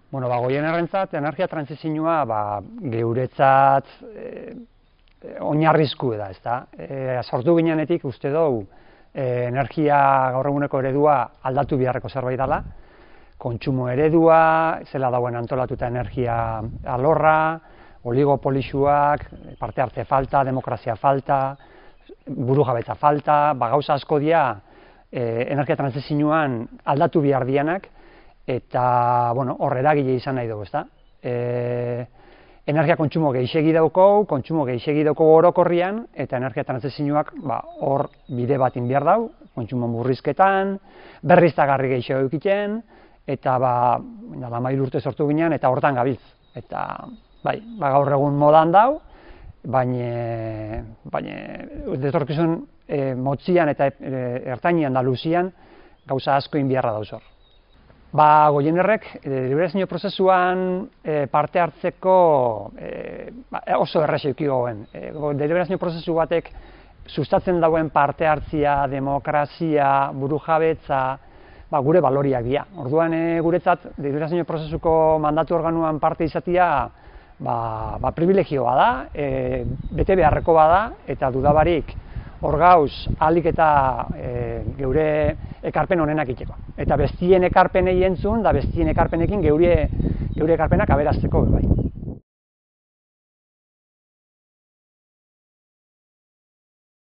Bueno, Goienerrentzat energia trantsizioa geuretzat oinarrizko da, ezta? Sortu ginenetik uste dugu energia gaur eguneko eredua aldatu beharreko zerbait dela. Kontsumo eredua, zela dagoen antolatuta energia alorra, oligopolixuak, parte hartze falta, demokrazia falta, burujabetza falta, gauza asko dira energia trantsizioan aldatu behar dianak, eta hor eragile izan nahi dugu, ezta? Energia kontsumo gehiegi dauko orokorrian, eta energia trantsizioak hor bide bat behar dau, kontsumo murrizketan, berriztagarri gehiago egiten, eta 13 urte sortu ginean, eta hortan gabiltz. Eta gaur egun modan dau, baina etorkizun motzian eta ertainean da luzian gauza asko beharra dauz hor. Goienerrek deliberazio prozesuan parte hartzeko oso erraza eduki goen. Deliberazio prozesu batek sustatzen dauen parte hartzia, demokrazia, burujabetza, gure baloriak dira. Orduan guretzat deliberazio prozesuko mandatu organuan parte izatea privilegioa da, bete beharreko bada, eta dudabarik hor gauz ahalik eta geure ekarpen honenak egiteko. Eta bestien ekarpenei entzun, da bestien ekarpenekin geure ekarpenak aberazteko bai.